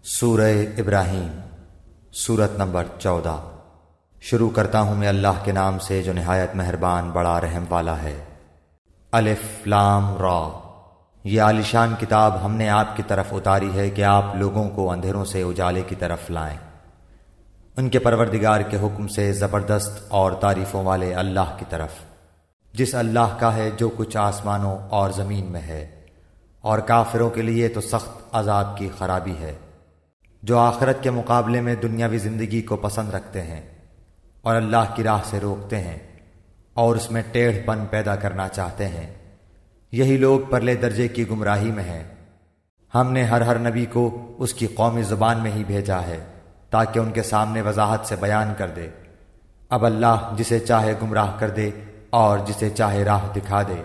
سورہ ابراہیم سورت نمبر 14۔ شروع کرتا ہوں میں اللہ کے نام سے جو نہایت مہربان بڑا رحم والا ہے۔ الف لام را، یہ عالیشان کتاب ہم نے آپ کی طرف اتاری ہے کہ آپ لوگوں کو اندھیروں سے اجالے کی طرف لائیں، ان کے پروردگار کے حکم سے زبردست اور تعریفوں والے اللہ کی طرف، جس اللہ کا ہے جو کچھ آسمانوں اور زمین میں ہے، اور کافروں کے لیے تو سخت عذاب کی خرابی ہے، جو آخرت کے مقابلے میں دنیاوی زندگی کو پسند رکھتے ہیں اور اللہ کی راہ سے روکتے ہیں اور اس میں ٹیڑھ پن پیدا کرنا چاہتے ہیں، یہی لوگ پرلے درجے کی گمراہی میں ہیں۔ ہم نے ہر نبی کو اس کی قومی زبان میں ہی بھیجا ہے تاکہ ان کے سامنے وضاحت سے بیان کر دے۔ اب اللہ جسے چاہے گمراہ کر دے اور جسے چاہے راہ دکھا دے،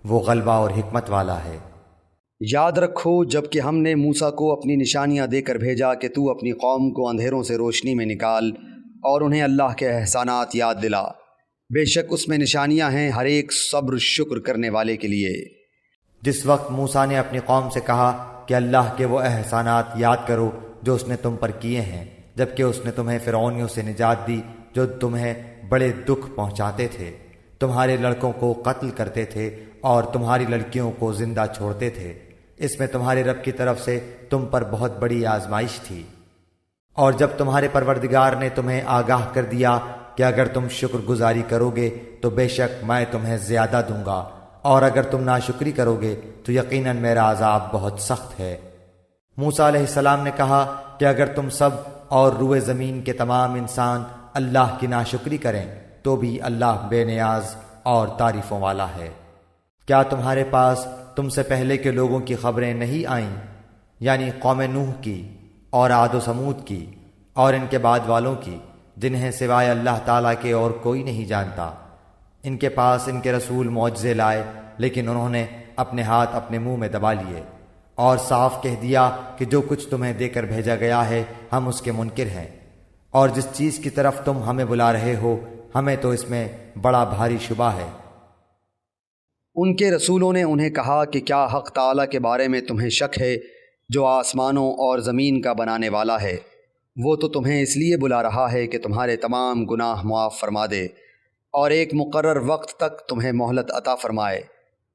وہ غلبہ اور حکمت والا ہے۔ یاد رکھو جب کہ ہم نے موسیٰ کو اپنی نشانیاں دے کر بھیجا کہ تو اپنی قوم کو اندھیروں سے روشنی میں نکال اور انہیں اللہ کے احسانات یاد دلا، بے شک اس میں نشانیاں ہیں ہر ایک صبر شکر کرنے والے کے لیے۔ جس وقت موسیٰ نے اپنی قوم سے کہا کہ اللہ کے وہ احسانات یاد کرو جو اس نے تم پر کیے ہیں، جبکہ اس نے تمہیں فرعونیوں سے نجات دی جو تمہیں بڑے دکھ پہنچاتے تھے، تمہارے لڑکوں کو قتل کرتے تھے اور تمہاری لڑکیوں کو زندہ چھوڑتے تھے، اس میں تمہارے رب کی طرف سے تم پر بہت بڑی آزمائش تھی۔ اور جب تمہارے پروردگار نے تمہیں آگاہ کر دیا کہ اگر تم شکر گزاری کرو گے تو بے شک میں تمہیں زیادہ دوں گا، اور اگر تم ناشکری کرو گے تو یقیناً میرا عذاب بہت سخت ہے۔ موسیٰ علیہ السلام نے کہا کہ اگر تم سب اور روئے زمین کے تمام انسان اللہ کی ناشکری کریں تو بھی اللہ بے نیاز اور تعریفوں والا ہے۔ کیا تمہارے پاس تم سے پہلے کے لوگوں کی خبریں نہیں آئیں، یعنی قوم نوح کی اور عاد و سمود کی اور ان کے بعد والوں کی، جنہیں سوائے اللہ تعالیٰ کے اور کوئی نہیں جانتا؟ ان کے پاس ان کے رسول معجزے لائے، لیکن انہوں نے اپنے ہاتھ اپنے منہ میں دبا لیے اور صاف کہہ دیا کہ جو کچھ تمہیں دے کر بھیجا گیا ہے ہم اس کے منکر ہیں، اور جس چیز کی طرف تم ہمیں بلا رہے ہو ہمیں تو اس میں بڑا بھاری شبہ ہے۔ ان کے رسولوں نے انہیں کہا کہ کیا حق تعالیٰ کے بارے میں تمہیں شک ہے جو آسمانوں اور زمین کا بنانے والا ہے؟ وہ تو تمہیں اس لیے بلا رہا ہے کہ تمہارے تمام گناہ معاف فرما دے اور ایک مقرر وقت تک تمہیں مہلت عطا فرمائے۔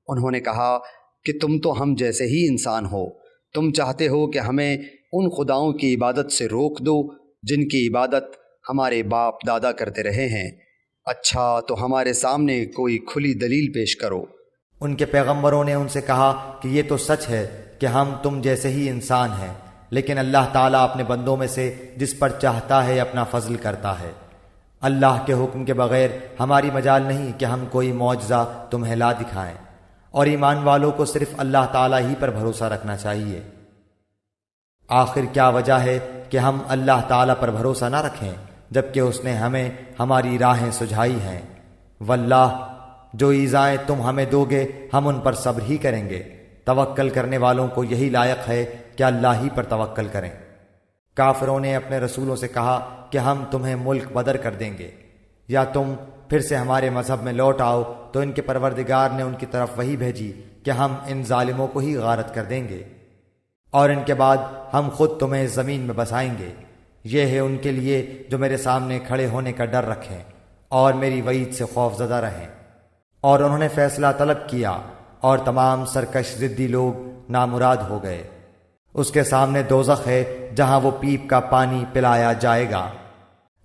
انہوں نے کہا کہ تم تو ہم جیسے ہی انسان ہو، تم چاہتے ہو کہ ہمیں ان خداؤں کی عبادت سے روک دو جن کی عبادت ہمارے باپ دادا کرتے رہے ہیں، اچھا تو ہمارے سامنے کوئی کھلی دلیل پیش کرو۔ ان کے پیغمبروں نے ان سے کہا کہ یہ تو سچ ہے کہ ہم تم جیسے ہی انسان ہیں، لیکن اللہ تعالیٰ اپنے بندوں میں سے جس پر چاہتا ہے اپنا فضل کرتا ہے۔ اللہ کے حکم کے بغیر ہماری مجال نہیں کہ ہم کوئی معجزہ تمہیں لا دکھائیں، اور ایمان والوں کو صرف اللہ تعالیٰ ہی پر بھروسہ رکھنا چاہیے۔ آخر کیا وجہ ہے کہ ہم اللہ تعالیٰ پر بھروسہ نہ رکھیں جبکہ اس نے ہمیں ہماری راہیں سجھائی ہیں؟ واللہ جو ایذائیں تم ہمیں دو گے ہم ان پر صبر ہی کریں گے۔ توکل کرنے والوں کو یہی لائق ہے کہ اللہ ہی پر توکل کریں۔ کافروں نے اپنے رسولوں سے کہا کہ ہم تمہیں ملک بدر کر دیں گے یا تم پھر سے ہمارے مذہب میں لوٹ آؤ، تو ان کے پروردگار نے ان کی طرف وہی بھیجی کہ ہم ان ظالموں کو ہی غارت کر دیں گے، اور ان کے بعد ہم خود تمہیں زمین میں بسائیں گے۔ یہ ہے ان کے لیے جو میرے سامنے کھڑے ہونے کا ڈر رکھیں اور میری وعید سے خوف زدہ رہیں۔ اور انہوں نے فیصلہ طلب کیا اور تمام سرکش ضدی لوگ نامراد ہو گئے۔ اس کے سامنے دوزخ ہے جہاں وہ پیپ کا پانی پلایا جائے گا،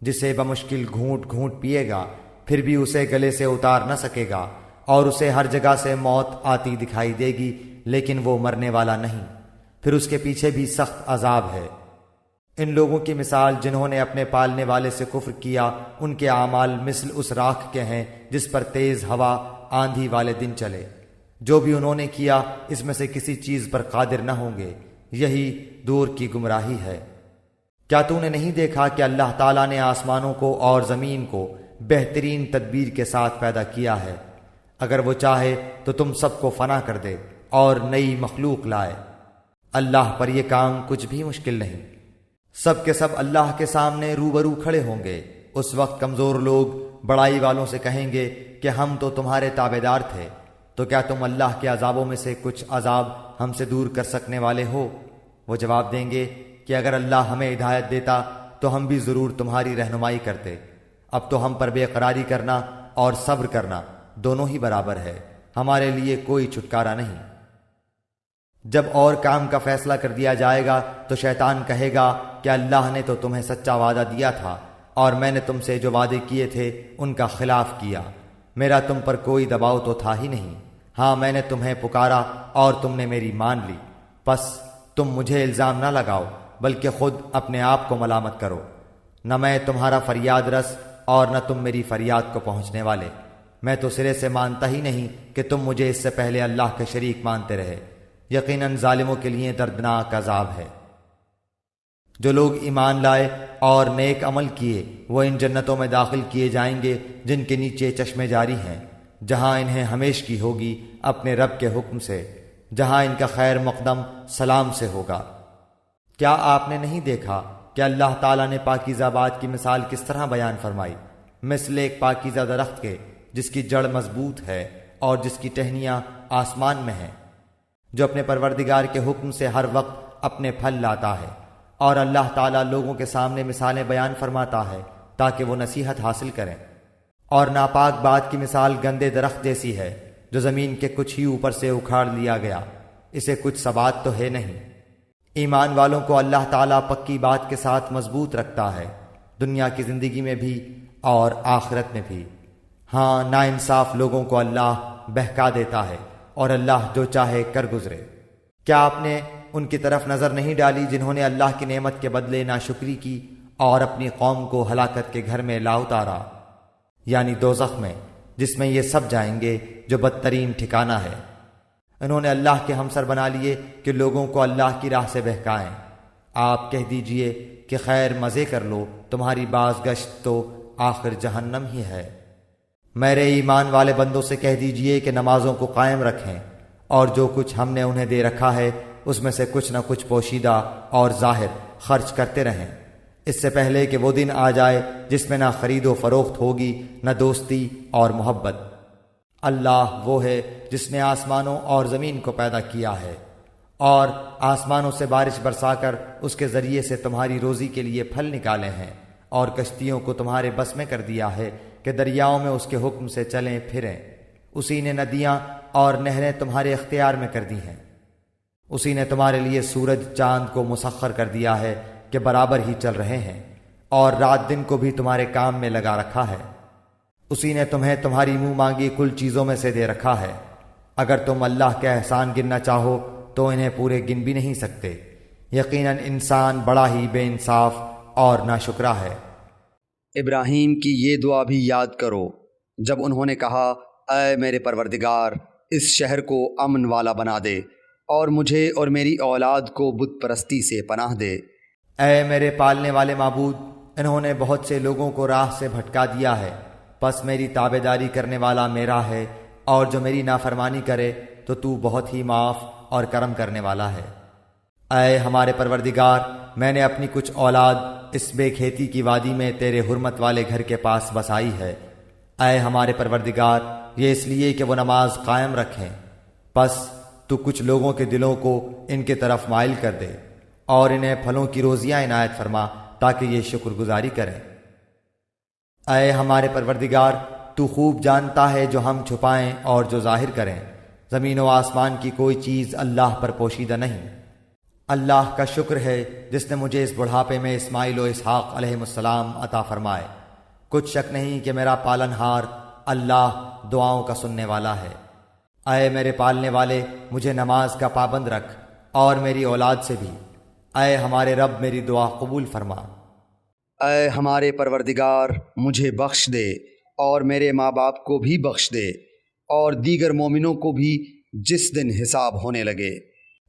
جسے بمشکل گھونٹ گھونٹ پیے گا، پھر بھی اسے گلے سے اتار نہ سکے گا، اور اسے ہر جگہ سے موت آتی دکھائی دے گی لیکن وہ مرنے والا نہیں، پھر اس کے پیچھے بھی سخت عذاب ہے۔ ان لوگوں کی مثال جنہوں نے اپنے پالنے والے سے کفر کیا، ان کے اعمال مثل اس راکھ کے ہیں جس پر تیز ہوا آندھی والے دن چلے۔ جو بھی انہوں نے کیا اس میں سے کسی چیز پر قادر نہ ہوں گے، یہی دور کی گمراہی ہے۔ کیا تو نے نہیں دیکھا کہ اللہ تعالیٰ نے آسمانوں کو اور زمین کو بہترین تدبیر کے ساتھ پیدا کیا ہے؟ اگر وہ چاہے تو تم سب کو فنا کر دے اور نئی مخلوق لائے۔ اللہ پر یہ کام کچھ بھی مشکل نہیں۔ سب کے سب اللہ کے سامنے روبرو کھڑے ہوں گے۔ اس وقت کمزور لوگ بڑائی والوں سے کہیں گے کہ ہم تو تمہارے تابعدار تھے، تو کیا تم اللہ کے عذابوں میں سے کچھ عذاب ہم سے دور کر سکنے والے ہو؟ وہ جواب دیں گے کہ اگر اللہ ہمیں ہدایت دیتا تو ہم بھی ضرور تمہاری رہنمائی کرتے۔ اب تو ہم پر بے قراری کرنا اور صبر کرنا دونوں ہی برابر ہے، ہمارے لیے کوئی چھٹکارا نہیں۔ جب اور کام کا فیصلہ کر دیا جائے گا تو شیطان کہے گا کہ اللہ نے تو تمہیں سچا وعدہ دیا تھا اور میں نے تم سے جو وعدے کیے تھے ان کا خلاف کیا، میرا تم پر کوئی دباؤ تو تھا ہی نہیں۔ ہاں میں نے تمہیں پکارا اور تم نے میری مان لی، پس تم مجھے الزام نہ لگاؤ بلکہ خود اپنے آپ کو ملامت کرو۔ نہ میں تمہارا فریاد رس اور نہ تم میری فریاد کو پہنچنے والے۔ میں تو سرے سے مانتا ہی نہیں کہ تم مجھے اس سے پہلے اللہ کے شریک مانتے رہے۔ یقیناً ظالموں کے لیے دردناک عذاب ہے۔ جو لوگ ایمان لائے اور نیک عمل کیے وہ ان جنتوں میں داخل کیے جائیں گے جن کے نیچے چشمے جاری ہیں، جہاں انہیں ہمیش کی ہوگی اپنے رب کے حکم سے، جہاں ان کا خیر مقدم سلام سے ہوگا۔ کیا آپ نے نہیں دیکھا کہ اللہ تعالیٰ نے پاکیزہ بات کی مثال کس طرح بیان فرمائی؟ مثل ایک پاکیزہ درخت کے جس کی جڑ مضبوط ہے اور جس کی ٹہنیاں آسمان میں ہیں، جو اپنے پروردگار کے حکم سے ہر وقت اپنے پھل لاتا ہے، اور اللہ تعالیٰ لوگوں کے سامنے مثالیں بیان فرماتا ہے تاکہ وہ نصیحت حاصل کریں۔ اور ناپاک بات کی مثال گندے درخت جیسی ہے جو زمین کے کچھ ہی اوپر سے اکھاڑ لیا گیا، اسے کچھ ثبات تو ہے نہیں۔ ایمان والوں کو اللہ تعالیٰ پکی بات کے ساتھ مضبوط رکھتا ہے، دنیا کی زندگی میں بھی اور آخرت میں بھی۔ ہاں ناانصاف لوگوں کو اللہ بہکا دیتا ہے اور اللہ جو چاہے کر گزرے۔ کیا آپ نے ان کی طرف نظر نہیں ڈالی جنہوں نے اللہ کی نعمت کے بدلے ناشکری کی اور اپنی قوم کو ہلاکت کے گھر میں لا اتارا، یعنی دوزخ میں، جس میں یہ سب جائیں گے جو بدترین ٹھکانہ ہے۔ انہوں نے اللہ کے ہمسر بنا لیے کہ لوگوں کو اللہ کی راہ سے بہکائیں۔ آپ کہہ دیجئے کہ خیر مزے کر لو، تمہاری باز گشت تو آخر جہنم ہی ہے۔ میرے ایمان والے بندوں سے کہہ دیجئے کہ نمازوں کو قائم رکھیں اور جو کچھ ہم نے انہیں دے رکھا ہے اس میں سے کچھ نہ کچھ پوشیدہ اور ظاہر خرچ کرتے رہیں، اس سے پہلے کہ وہ دن آ جائے جس میں نہ خرید و فروخت ہوگی نہ دوستی اور محبت۔ اللہ وہ ہے جس نے آسمانوں اور زمین کو پیدا کیا ہے اور آسمانوں سے بارش برسا کر اس کے ذریعے سے تمہاری روزی کے لیے پھل نکالے ہیں، اور کشتیوں کو تمہارے بس میں کر دیا ہے کہ دریاؤں میں اس کے حکم سے چلیں پھریں۔ اسی نے ندیاں اور نہریں تمہارے اختیار میں کر دی ہیں۔ اسی نے تمہارے لیے سورج چاند کو مسخر کر دیا ہے کہ برابر ہی چل رہے ہیں، اور رات دن کو بھی تمہارے کام میں لگا رکھا ہے۔ اسی نے تمہیں تمہاری منہ مانگی کل چیزوں میں سے دے رکھا ہے۔ اگر تم اللہ کے احسان گننا چاہو تو انہیں پورے گن بھی نہیں سکتے۔ یقیناً انسان بڑا ہی بے انصاف اور ناشکرا ہے۔ ابراہیم کی یہ دعا بھی یاد کرو جب انہوں نے کہا، اے میرے پروردگار، اس شہر کو امن والا بنا دے اور مجھے اور میری اولاد کو بت پرستی سے پناہ دے۔ اے میرے پالنے والے معبود، انہوں نے بہت سے لوگوں کو راہ سے بھٹکا دیا ہے، پس میری تابعداری کرنے والا میرا ہے، اور جو میری نافرمانی کرے تو تو بہت ہی معاف اور کرم کرنے والا ہے۔ اے ہمارے پروردگار، میں نے اپنی کچھ اولاد اس بے کھیتی کی وادی میں تیرے حرمت والے گھر کے پاس بسائی ہے۔ اے ہمارے پروردگار، یہ اس لیے کہ وہ نماز قائم رکھیں، پس تو کچھ لوگوں کے دلوں کو ان کی طرف مائل کر دے اور انہیں پھلوں کی روزیاں عنایت فرما تاکہ یہ شکر گزاری کریں۔ اے ہمارے پروردگار، تو خوب جانتا ہے جو ہم چھپائیں اور جو ظاہر کریں، زمین و آسمان کی کوئی چیز اللہ پر پوشیدہ نہیں۔ اللہ کا شکر ہے جس نے مجھے اس بڑھاپے میں اسماعیل و اسحاق علیہ السلام عطا فرمائے۔ کچھ شک نہیں کہ میرا پالن ہار اللہ دعاؤں کا سننے والا ہے۔ اے میرے پالنے والے، مجھے نماز کا پابند رکھ اور میری اولاد سے بھی۔ اے ہمارے رب، میری دعا قبول فرما۔ اے ہمارے پروردگار، مجھے بخش دے اور میرے ماں باپ کو بھی بخش دے اور دیگر مومنوں کو بھی جس دن حساب ہونے لگے۔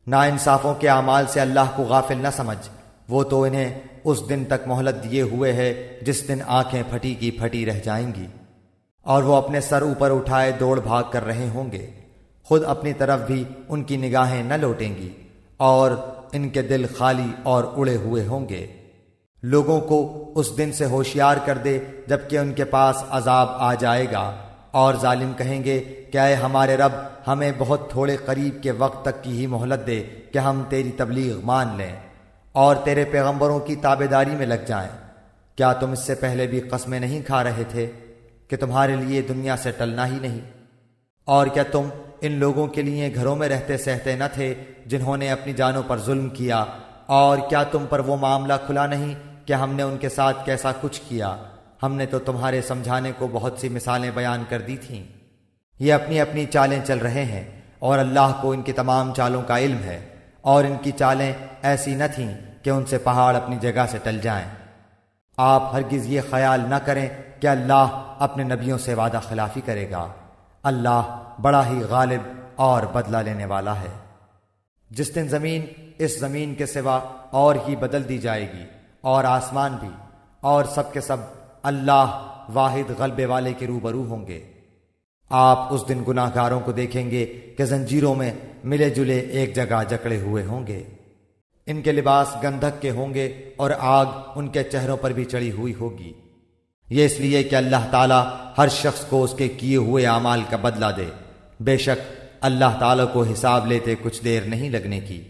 ناانصافوں کے اعمال سے اللہ کو غافل نہ سمجھ، وہ تو انہیں اس دن تک مہلت دیے ہوئے ہے جس دن آنکھیں پھٹی کی پھٹی رہ جائیں گی، اور وہ اپنے سر اوپر اٹھائے دوڑ بھاگ کر رہے ہوں گے۔ خود اپنی طرف بھی ان کی نگاہیں نہ لوٹیں گی اور ان کے دل خالی اور اڑے ہوئے ہوں گے۔ لوگوں کو اس دن سے ہوشیار کر دے جبکہ ان کے پاس عذاب آ جائے گا، اور ظالم کہیں گے کہ اے ہمارے رب، ہمیں بہت تھوڑے قریب کے وقت تک کی ہی مہلت دے کہ ہم تیری تبلیغ مان لیں۔ اور تیرے پیغمبروں کی تابعداری میں لگ جائیں۔ کیا تم اس سے پہلے بھی قسمیں نہیں کھا رہے تھے کہ تمہارے لیے دنیا سے ٹلنا ہی نہیں؟ اور کیا تم ان لوگوں کے لیے گھروں میں رہتے سہتے نہ تھے جنہوں نے اپنی جانوں پر ظلم کیا؟ اور کیا تم پر وہ معاملہ کھلا نہیں کہ ہم نے ان کے ساتھ کیسا کچھ کیا؟ ہم نے تو تمہارے سمجھانے کو بہت سی مثالیں بیان کر دی تھیں۔ یہ اپنی اپنی چالیں چل رہے ہیں اور اللہ کو ان کی تمام چالوں کا علم ہے، اور ان کی چالیں ایسی نہ تھیں کہ ان سے پہاڑ اپنی جگہ سے ٹل جائیں۔ آپ ہرگز یہ خیال نہ کریں کہ اللہ اپنے نبیوں سے وعدہ خلافی کرے گا۔ اللہ بڑا ہی غالب اور بدلہ لینے والا ہے۔ جس دن زمین اس زمین کے سوا اور ہی بدل دی جائے گی، اور آسمان بھی، اور سب کے سب اللہ واحد غلبے والے کے روبرو ہوں گے۔ آپ اس دن گناہ گاروں کو دیکھیں گے کہ زنجیروں میں ملے جلے ایک جگہ جکڑے ہوئے ہوں گے۔ ان کے لباس گندھک کے ہوں گے اور آگ ان کے چہروں پر بھی چڑھی ہوئی ہوگی۔ یہ اس لیے کہ اللہ تعالیٰ ہر شخص کو اس کے کیے ہوئے اعمال کا بدلہ دے۔ بے شک اللہ تعالیٰ کو حساب لیتے کچھ دیر نہیں لگنے کی۔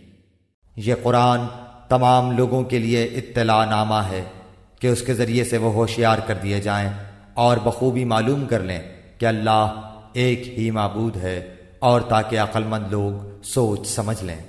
یہ قرآن تمام لوگوں کے لیے اطلاع نامہ ہے کہ اس کے ذریعے سے وہ ہوشیار کر دیے جائیں اور بخوبی معلوم کر لیں کہ اللہ ایک ہی معبود ہے، اور تاکہ عقل مند لوگ سوچ سمجھ لیں۔